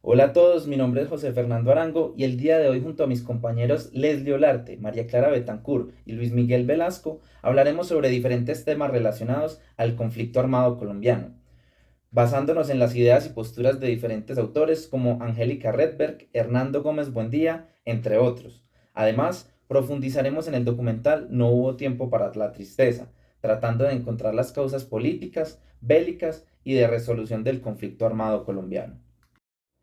Hola a todos, mi nombre es José Fernando Arango y el día de hoy junto a mis compañeros Leslie Olarte, María Clara Betancourt y Luis Miguel Velasco hablaremos sobre diferentes temas relacionados al conflicto armado colombiano, basándonos en las ideas y posturas de diferentes autores como Angélica Redberg, Hernando Gómez Buendía, entre otros. Además, profundizaremos en el documental No hubo tiempo para la tristeza, tratando de encontrar las causas políticas, bélicas y de resolución del conflicto armado colombiano.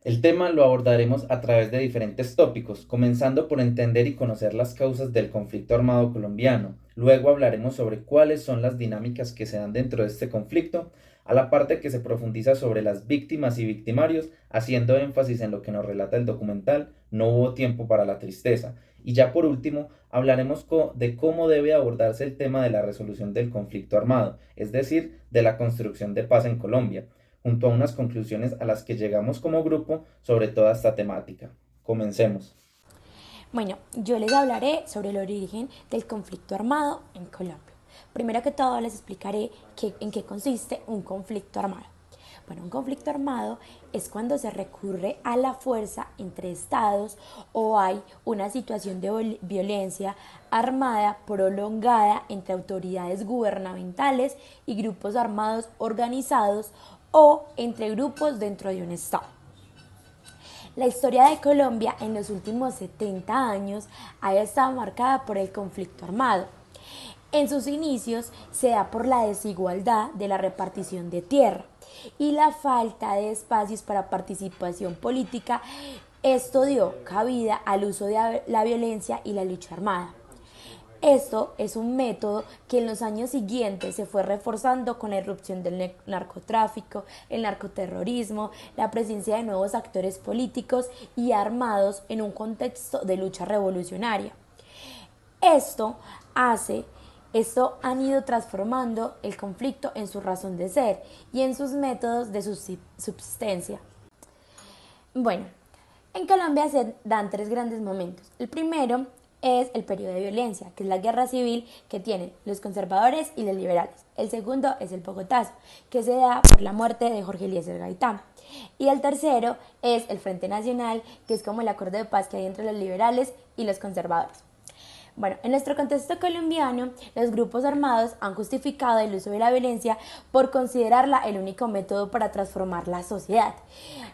El tema lo abordaremos a través de diferentes tópicos, comenzando por entender y conocer las causas del conflicto armado colombiano. Luego hablaremos sobre cuáles son las dinámicas que se dan dentro de este conflicto, a la parte que se profundiza sobre las víctimas y victimarios, haciendo énfasis en lo que nos relata el documental No hubo tiempo para la tristeza. Y ya por último, hablaremos de cómo debe abordarse el tema de la resolución del conflicto armado, es decir, de la construcción de paz en Colombia junto a unas conclusiones a las que llegamos como grupo sobre toda esta temática. Comencemos. Bueno, yo les hablaré sobre el origen del conflicto armado en Colombia. Primero que todo les explicaré en qué consiste un conflicto armado. Bueno, un conflicto armado es cuando se recurre a la fuerza entre estados o hay una situación de violencia armada prolongada entre autoridades gubernamentales y grupos armados organizados o entre grupos dentro de un estado. La historia de Colombia en los últimos 70 años ha estado marcada por el conflicto armado. En sus inicios se da por la desigualdad de la repartición de tierra y la falta de espacios para participación política. Esto dio cabida al uso de la violencia y la lucha armada. Esto es un método que en los años siguientes se fue reforzando con la irrupción del narcotráfico, el narcoterrorismo, la presencia de nuevos actores políticos y armados en un contexto de lucha revolucionaria. Esto hace Esto han ido transformando el conflicto en su razón de ser y en sus métodos de subsistencia. Bueno, en Colombia se dan tres grandes momentos. El primero es el periodo de violencia, que es la guerra civil que tienen los conservadores y los liberales. El segundo es el Bogotazo, que se da por la muerte de Jorge Eliezer Gaitán. Y el tercero es el Frente Nacional, que es como el acuerdo de paz que hay entre los liberales y los conservadores. Bueno, en nuestro contexto colombiano, los grupos armados han justificado el uso de la violencia por considerarla el único método para transformar la sociedad.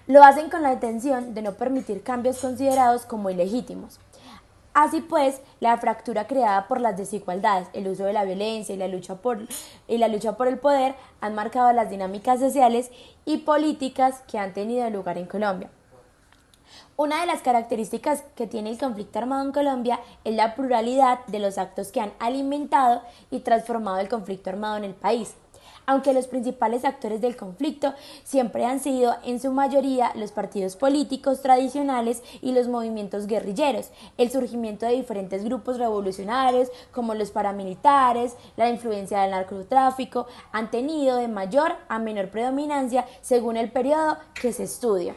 Lo hacen con la intención de no permitir cambios considerados como ilegítimos. Así pues, la fractura creada por las desigualdades, el uso de la violencia y la lucha por el poder han marcado las dinámicas sociales y políticas que han tenido lugar en Colombia. Una de las características que tiene el conflicto armado en Colombia es la pluralidad de los actos que han alimentado y transformado el conflicto armado en el país. Aunque los principales actores del conflicto siempre han sido, en su mayoría, los partidos políticos tradicionales y los movimientos guerrilleros, el surgimiento de diferentes grupos revolucionarios como los paramilitares, la influencia del narcotráfico, han tenido de mayor a menor predominancia según el periodo que se estudia.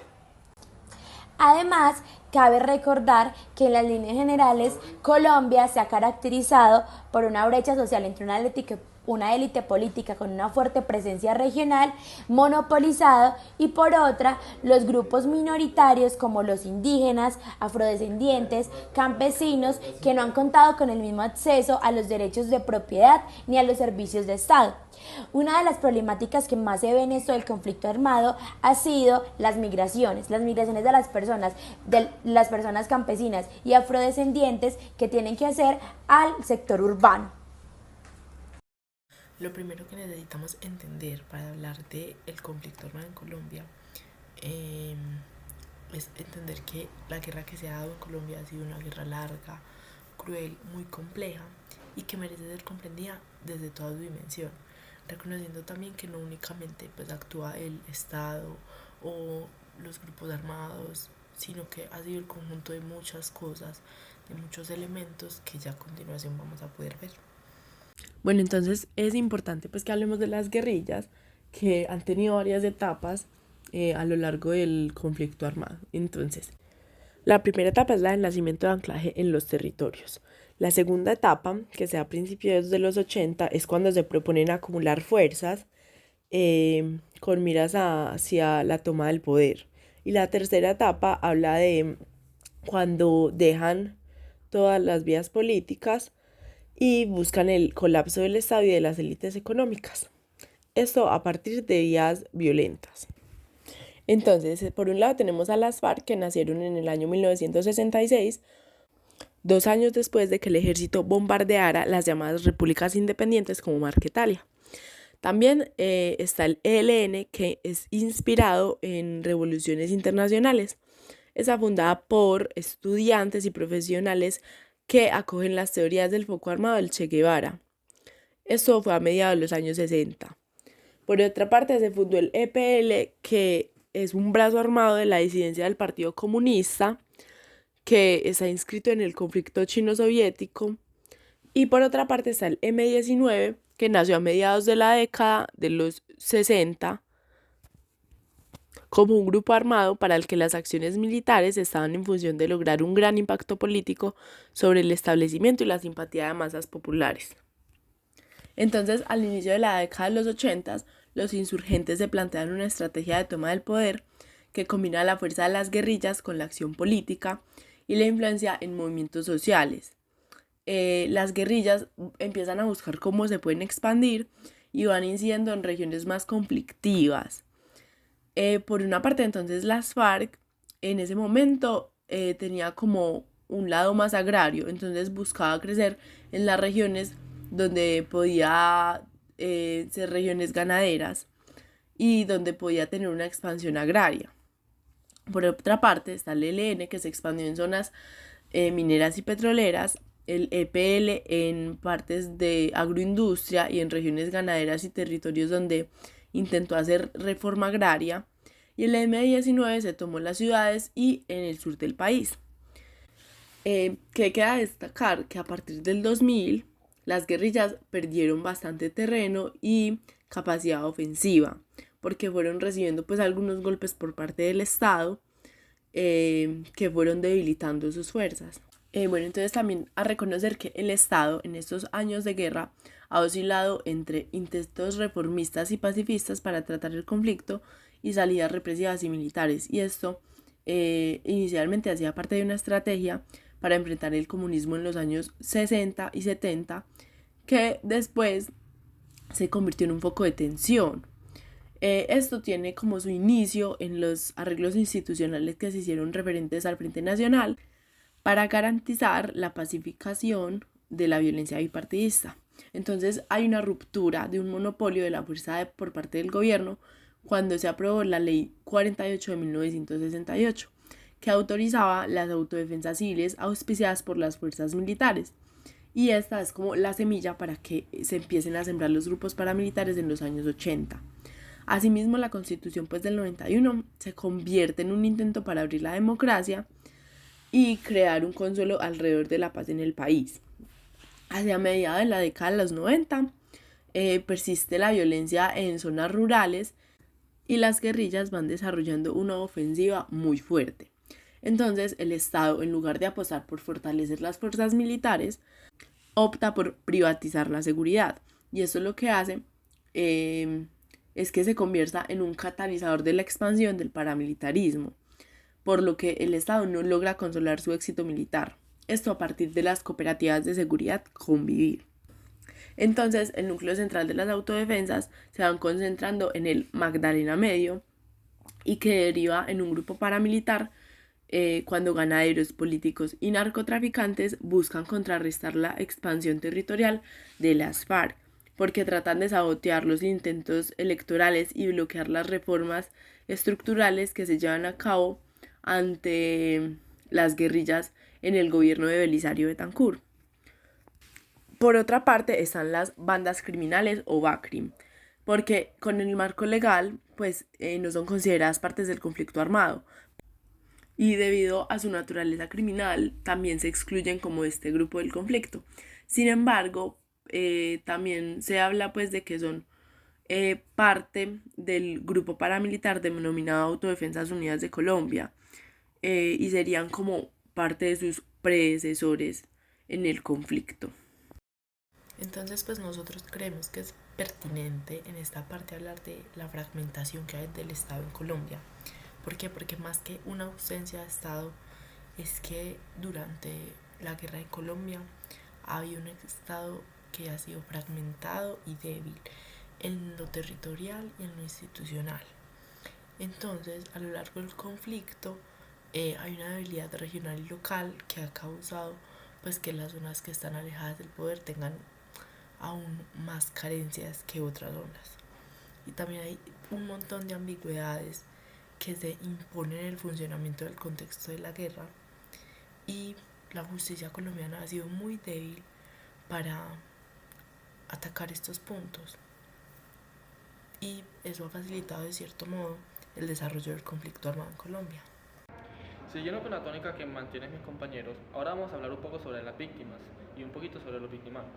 Además, cabe recordar que en las líneas generales Colombia se ha caracterizado por una brecha social entre una élite política con una fuerte presencia regional monopolizado y por otra los grupos minoritarios como los indígenas, afrodescendientes, campesinos que no han contado con el mismo acceso a los derechos de propiedad ni a los servicios de Estado. Una de las problemáticas que más se ve en esto del conflicto armado ha sido las migraciones de las personas campesinas y afrodescendientes que tienen que hacer al sector urbano. Lo primero que necesitamos entender para hablar del conflicto armado en Colombia eh, es entender que la guerra que se ha dado en Colombia ha sido una guerra larga, cruel, muy compleja y que merece ser comprendida desde toda su dimensión, reconociendo también que no únicamente pues actúa el Estado o los grupos armados, sino que ha sido el conjunto de muchas cosas, de muchos elementos que ya a continuación vamos a poder ver. Bueno, entonces es importante pues que hablemos de las guerrillas que han tenido varias etapas a lo largo del conflicto armado. Entonces, la primera etapa es la del nacimiento de anclaje en los territorios. La segunda etapa, que se da a principios de los 80, es cuando se proponen acumular fuerzas con miras hacia la toma del poder. Y la tercera etapa habla de cuando dejan todas las vías políticas y buscan el colapso del Estado y de las élites económicas. Esto a partir de vías violentas. Entonces, por un lado tenemos a las FARC, que nacieron en el año 1966, 2 años después de que el ejército bombardeara las llamadas repúblicas independientes como Marquetalia. También está el ELN, que es inspirado en revoluciones internacionales. Está fundada por estudiantes y profesionales que acogen las teorías del foco armado del Che Guevara. Esto fue a mediados de los años 60. Por otra parte, se fundó el EPL, que es un brazo armado de la disidencia del Partido Comunista, que está inscrito en el conflicto chino-soviético. Y por otra parte está el M-19, que nació a mediados de la década de los 60 como un grupo armado para el que las acciones militares estaban en función de lograr un gran impacto político sobre el establecimiento y la simpatía de masas populares. Entonces, al inicio de la década de los 80, los insurgentes se plantearon una estrategia de toma del poder que combina la fuerza de las guerrillas con la acción política y la influencia en movimientos sociales. Las guerrillas empiezan a buscar cómo se pueden expandir y van incidiendo en regiones más conflictivas. Por una parte, entonces, las FARC en ese momento tenía como un lado más agrario, entonces buscaba crecer en las regiones donde podía ser regiones ganaderas y donde podía tener una expansión agraria. Por otra parte está el ELN, que se expandió en zonas mineras y petroleras, el EPL en partes de agroindustria y en regiones ganaderas y territorios donde intentó hacer reforma agraria, y el M-19 se tomó las ciudades y en el sur del país. Que queda destacar que a partir del 2000 las guerrillas perdieron bastante terreno y capacidad ofensiva, porque fueron recibiendo pues algunos golpes por parte del Estado que fueron debilitando sus fuerzas. Entonces también a reconocer que el Estado en estos años de guerra ha oscilado entre intentos reformistas y pacifistas para tratar el conflicto y salidas represivas y militares, y esto inicialmente hacía parte de una estrategia para enfrentar el comunismo en los años 60 y 70, que después se convirtió en un foco de tensión. Esto tiene como su inicio en los arreglos institucionales que se hicieron referentes al Frente Nacional para garantizar la pacificación de la violencia bipartidista. Entonces hay una ruptura de un monopolio de la fuerza por parte del gobierno cuando se aprobó la Ley 48 de 1968, que autorizaba las autodefensas civiles auspiciadas por las fuerzas militares. Y esta es como la semilla para que se empiecen a sembrar los grupos paramilitares en los años 80. Asimismo, la Constitución del 91 se convierte en un intento para abrir la democracia y crear un consuelo alrededor de la paz en el país. Hacia mediados de la década de los 90 persiste la violencia en zonas rurales y las guerrillas van desarrollando una ofensiva muy fuerte. Entonces el Estado, en lugar de apostar por fortalecer las fuerzas militares, opta por privatizar la seguridad, y eso lo que hace es que se convierta en un catalizador de la expansión del paramilitarismo, por lo que el Estado no logra controlar su éxito militar. Esto a partir de las cooperativas de seguridad Convivir. Entonces, el núcleo central de las autodefensas se van concentrando en el Magdalena Medio, y que deriva en un grupo paramilitar cuando ganaderos, políticos y narcotraficantes buscan contrarrestar la expansión territorial de las FARC, porque tratan de sabotear los intentos electorales y bloquear las reformas estructurales que se llevan a cabo ante las guerrillas en el gobierno de Belisario Betancur. Por otra parte están las bandas criminales o BACRIM, porque con el marco legal no son consideradas partes del conflicto armado, y debido a su naturaleza criminal también se excluyen como este grupo del conflicto. Sin embargo, también se habla de que son parte del grupo paramilitar denominado Autodefensas Unidas de Colombia, y serían como parte de sus predecesores en el conflicto. Entonces nosotros creemos que es pertinente en esta parte hablar de la fragmentación que hay del Estado en Colombia, ¿Por qué? Porque más que una ausencia de Estado, es que durante la guerra en Colombia había un Estado que ha sido fragmentado y débil en lo territorial y en lo institucional. Entonces, a lo largo del conflicto, hay una debilidad regional y local que ha causado pues que las zonas que están alejadas del poder tengan aún más carencias que otras zonas. Y también hay un montón de ambigüedades que se imponen en el funcionamiento del contexto de la guerra, y la justicia colombiana ha sido muy débil para atacar estos puntos, y eso ha facilitado de cierto modo el desarrollo del conflicto armado en Colombia. Siguiendo con la tónica que mantienen mis compañeros, ahora vamos a hablar un poco sobre las víctimas y un poquito sobre los victimarios.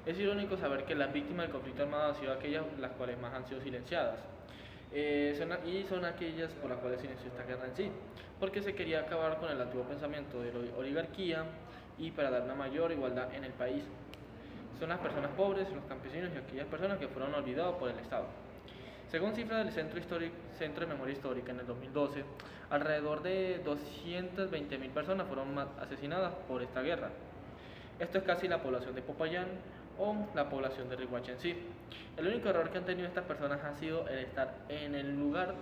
Es irónico saber que las víctimas del conflicto armado han sido aquellas las cuales más han sido silenciadas, son aquellas por las cuales se inició esta guerra en sí, porque se quería acabar con el antiguo pensamiento de la oligarquía y para dar una mayor igualdad en el país. Son las personas pobres, los campesinos y aquellas personas que fueron olvidados por el Estado. Según cifras del Centro de Memoria Histórica en el 2012, alrededor de 220.000 personas fueron asesinadas por esta guerra. Esto es casi la población de Popayán o la población de Riohacha en sí. El único error que han tenido estas personas ha sido el estar en el lugar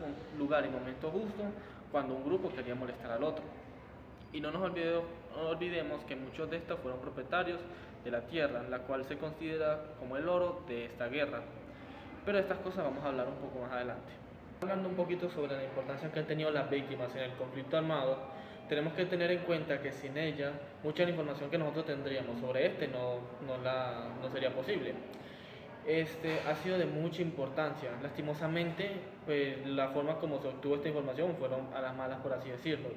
y momento justo cuando un grupo quería molestar al otro. Y no olvidemos que muchos de estos fueron propietarios de la tierra, la cual se considera como el oro de esta guerra. Pero de estas cosas vamos a hablar un poco más adelante. Hablando un poquito sobre la importancia que han tenido las víctimas en el conflicto armado, tenemos que tener en cuenta que sin ella, mucha de la información que nosotros tendríamos sobre no sería posible. Ha sido de mucha importancia. Lastimosamente, pues, la forma como se obtuvo esta información fueron a las malas, por así decirlo.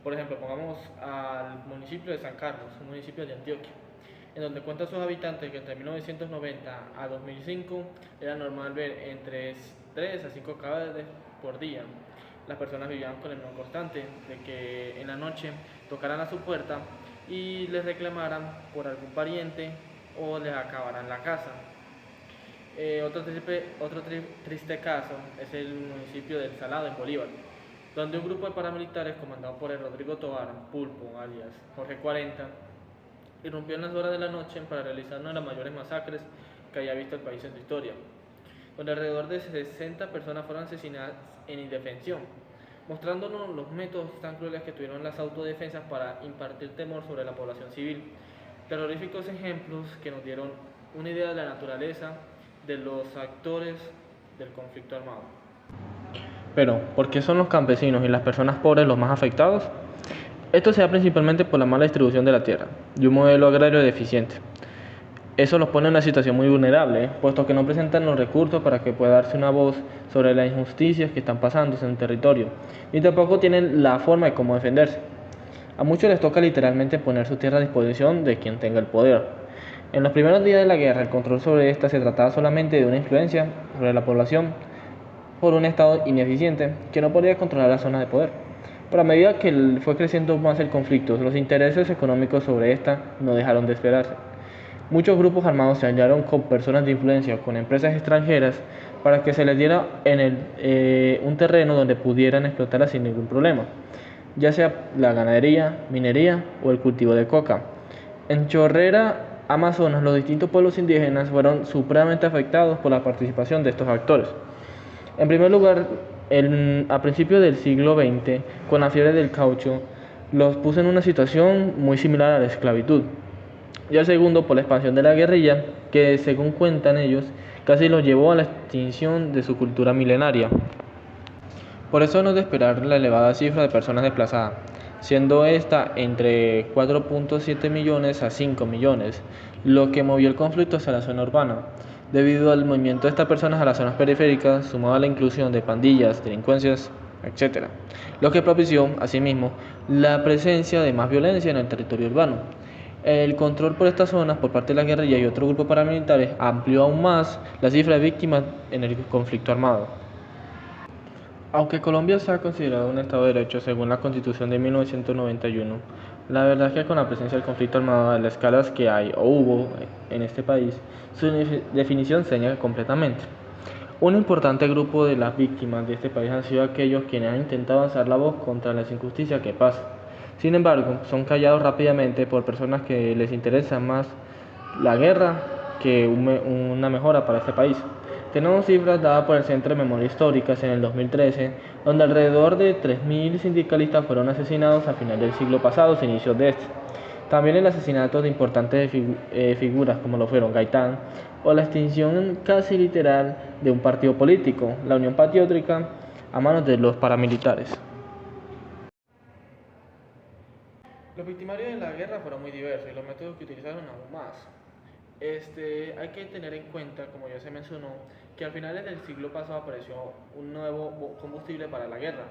Por ejemplo, pongamos al municipio de San Carlos, un municipio de Antioquia, en donde cuentan sus habitantes que entre 1990 a 2005 era normal ver entre 3 a 5 cadáveres por día. Las personas vivían con el miedo constante de que en la noche tocaran a su puerta y les reclamaran por algún pariente o les acabaran la casa. Otro triste caso es el municipio del Salado, en Bolívar, donde un grupo de paramilitares comandado por el Rodrigo Tovar, Pulpo, alias Jorge 40, irrumpió en las horas de la noche para realizar una de las mayores masacres que haya visto el país en su historia, donde alrededor de 60 personas fueron asesinadas en indefensión, mostrándonos los métodos tan crueles que tuvieron las autodefensas para impartir temor sobre la población civil. Terroríficos ejemplos que nos dieron una idea de la naturaleza de los actores del conflicto armado. Pero, ¿por qué son los campesinos y las personas pobres los más afectados? Esto se da principalmente por la mala distribución de la tierra y un modelo agrario deficiente. Eso los pone en una situación muy vulnerable, puesto que no presentan los recursos para que pueda darse una voz sobre las injusticias que están pasándose en el territorio, y tampoco tienen la forma de cómo defenderse. A muchos les toca literalmente poner su tierra a disposición de quien tenga el poder. En los primeros días de la guerra, el control sobre esta se trataba solamente de una influencia sobre la población por un Estado ineficiente que no podía controlar la zona de poder. Pero a medida que fue creciendo más el conflicto, los intereses económicos sobre esta no dejaron de esperarse. Muchos grupos armados se aliaron con personas de influencia, con empresas extranjeras, para que se les diera un terreno donde pudieran explotarla sin ningún problema, ya sea la ganadería, minería o el cultivo de coca. En Chorrera, Amazonas, los distintos pueblos indígenas fueron supremamente afectados por la participación de estos actores. En primer lugar, a principios del siglo XX, con la fiebre del caucho, los puso en una situación muy similar a la esclavitud. Y el segundo, por la expansión de la guerrilla, que según cuentan ellos, casi los llevó a la extinción de su cultura milenaria. Por eso no es de esperar la elevada cifra de personas desplazadas, siendo esta entre 4.7 millones a 5 millones, lo que movió el conflicto hacia la zona urbana, debido al movimiento de estas personas a las zonas periféricas, sumado a la inclusión de pandillas, delincuencias, etc., lo que propició, asimismo, la presencia de más violencia en el territorio urbano. El control por estas zonas por parte de la guerrilla y otros grupos paramilitares amplió aún más la cifra de víctimas en el conflicto armado. Aunque Colombia sea considerado un Estado de Derecho según la Constitución de 1991, la verdad es que con la presencia del conflicto armado a las escalas que hay o hubo en este país, su definición se niega completamente. Un importante grupo de las víctimas de este país han sido aquellos quienes han intentado alzar la voz contra las injusticias que pasan. Sin embargo, son callados rápidamente por personas que les interesa más la guerra que una mejora para este país. Tenemos cifras dadas por el Centro de Memoria Históricas en el 2013, donde alrededor de 3.000 sindicalistas fueron asesinados a final del siglo pasado e inicios de este. También el asesinato de importantes figuras como lo fueron Gaitán o la extinción casi literal de un partido político, la Unión Patriótica, a manos de los paramilitares. Los victimarios de la guerra fueron muy diversos y los métodos que utilizaron aún más. Hay que tener en cuenta, como ya se mencionó, que al finales del siglo pasado apareció un nuevo combustible para la guerra.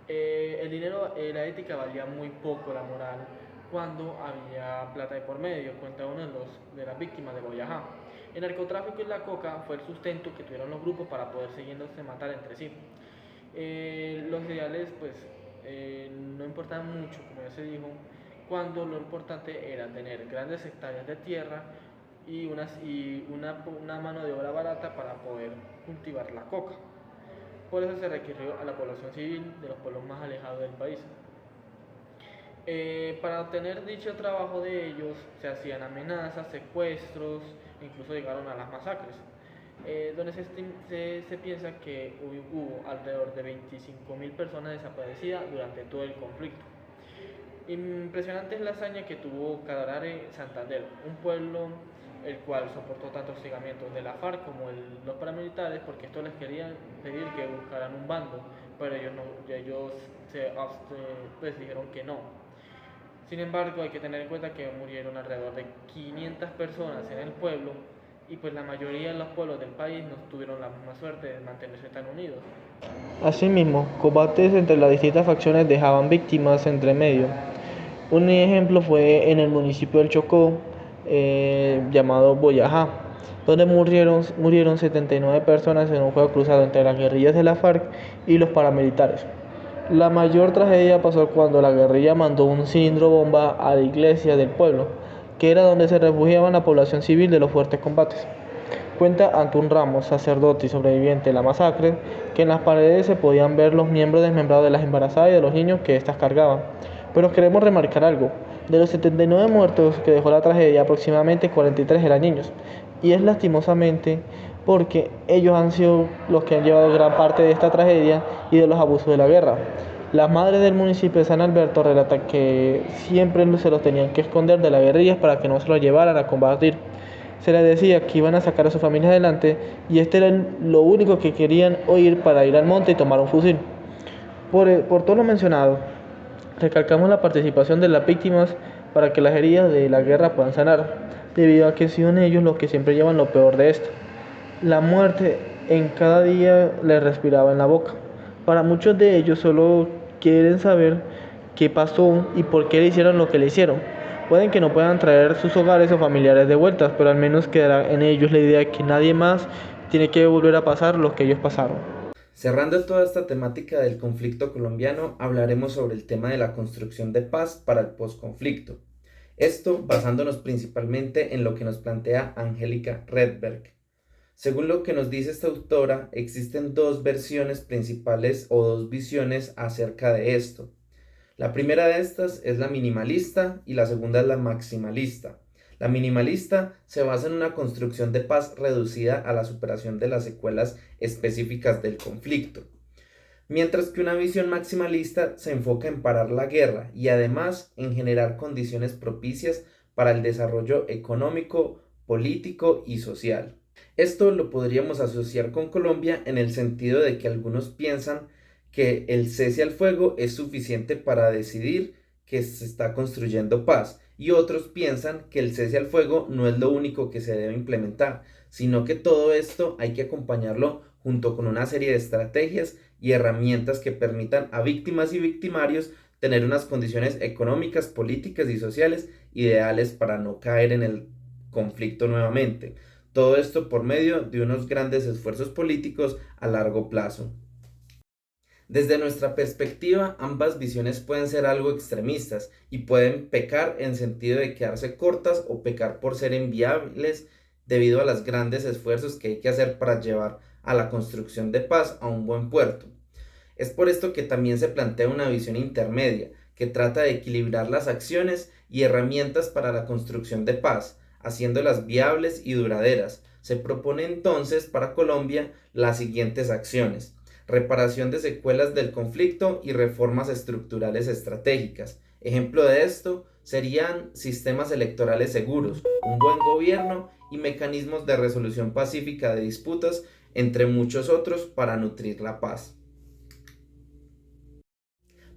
El dinero, la ética valía muy poco, la moral, cuando había plata de por medio, cuenta uno de las víctimas de Boyajá. El narcotráfico y la coca fue el sustento que tuvieron los grupos para poder seguirse matar entre sí. Los ideales no importaban mucho, como ya se dijo, cuando lo importante era tener grandes hectáreas de tierra y una mano de obra barata para poder cultivar la coca. Por eso se requirió a la población civil de los pueblos más alejados del país. Para obtener dicho trabajo de ellos se hacían amenazas, secuestros, incluso llegaron a las masacres, donde se piensa que hubo alrededor de 25.000 personas desaparecidas durante todo el conflicto. Impresionante es la hazaña que tuvo Cadarare Santander, un pueblo el cual soportó tantos hostigamientos de la FARC como los paramilitares, porque estos les querían pedir que buscaran un bando, pero ellos dijeron que no. Sin embargo, hay que tener en cuenta que murieron alrededor de 500 personas en el pueblo y pues la mayoría de los pueblos del país no tuvieron la misma suerte de mantenerse tan unidos. Asimismo, combates entre las distintas facciones dejaban víctimas entre medio. Un ejemplo fue en el municipio del Chocó, llamado Boyajá, donde murieron 79 personas en un fuego cruzado entre las guerrillas de la FARC y los paramilitares. La mayor tragedia pasó cuando la guerrilla mandó un cilindro bomba a la iglesia del pueblo, que era donde se refugiaba la población civil de los fuertes combates. Cuenta Antún Ramos, sacerdote y sobreviviente de la masacre, que en las paredes se podían ver los miembros desmembrados de las embarazadas y de los niños que éstas cargaban. Pero queremos remarcar algo: de los 79 muertos que dejó la tragedia, aproximadamente 43 eran niños, y es lastimosamente porque ellos han sido los que han llevado gran parte de esta tragedia y de los abusos de la guerra. Las madres del municipio de San Alberto relatan que siempre se los tenían que esconder de las guerrillas para que no se los llevaran a combatir. Se les decía que iban a sacar a su familia adelante y este era lo único que querían oír para ir al monte y tomar un fusil. Por todo lo mencionado, recalcamos la participación de las víctimas para que las heridas de la guerra puedan sanar, debido a que son ellos los que siempre llevan lo peor de esto. La muerte en cada día les respiraba en la boca. Para muchos de ellos solo quieren saber qué pasó y por qué le hicieron lo que le hicieron. Pueden que no puedan traer sus hogares o familiares de vuelta, pero al menos quedará en ellos la idea de que nadie más tiene que volver a pasar lo que ellos pasaron. Cerrando toda esta temática del conflicto colombiano, hablaremos sobre el tema de la construcción de paz para el posconflicto. Esto basándonos principalmente en lo que nos plantea Angélica Redberg. Según lo que nos dice esta autora, existen dos versiones principales o dos visiones acerca de esto. La primera de estas es la minimalista y la segunda es la maximalista. La minimalista se basa en una construcción de paz reducida a la superación de las secuelas específicas del conflicto, mientras que una visión maximalista se enfoca en parar la guerra y además en generar condiciones propicias para el desarrollo económico, político y social. Esto lo podríamos asociar con Colombia en el sentido de que algunos piensan que el cese al fuego es suficiente para decidir que se está construyendo paz y otros piensan que el cese al fuego no es lo único que se debe implementar, sino que todo esto hay que acompañarlo junto con una serie de estrategias y herramientas que permitan a víctimas y victimarios tener unas condiciones económicas, políticas y sociales ideales para no caer en el conflicto nuevamente. Todo esto por medio de unos grandes esfuerzos políticos a largo plazo. Desde nuestra perspectiva, ambas visiones pueden ser algo extremistas y pueden pecar en sentido de quedarse cortas o pecar por ser inviables debido a los grandes esfuerzos que hay que hacer para llevar a la construcción de paz a un buen puerto. Es por esto que también se plantea una visión intermedia, que trata de equilibrar las acciones y herramientas para la construcción de paz, haciéndolas viables y duraderas. Se propone entonces para Colombia las siguientes acciones: reparación de secuelas del conflicto y reformas estructurales estratégicas. Ejemplo de esto serían sistemas electorales seguros, un buen gobierno y mecanismos de resolución pacífica de disputas, entre muchos otros, para nutrir la paz.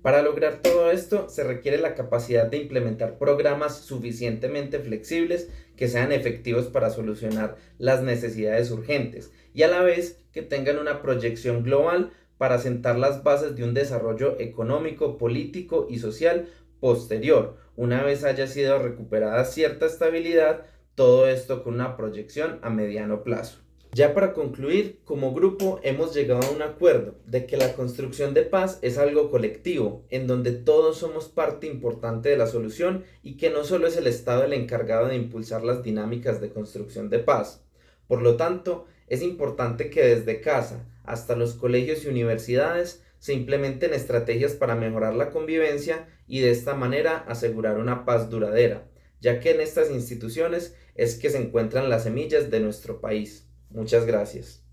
Para lograr todo esto se requiere la capacidad de implementar programas suficientemente flexibles que sean efectivos para solucionar las necesidades urgentes y a la vez que tengan una proyección global para sentar las bases de un desarrollo económico, político y social posterior, una vez haya sido recuperada cierta estabilidad, todo esto con una proyección a mediano plazo. Ya para concluir, como grupo hemos llegado a un acuerdo de que la construcción de paz es algo colectivo, en donde todos somos parte importante de la solución y que no solo es el Estado el encargado de impulsar las dinámicas de construcción de paz. Por lo tanto, es importante que desde casa hasta los colegios y universidades se implementen estrategias para mejorar la convivencia y de esta manera asegurar una paz duradera, ya que en estas instituciones es que se encuentran las semillas de nuestro país. Muchas gracias.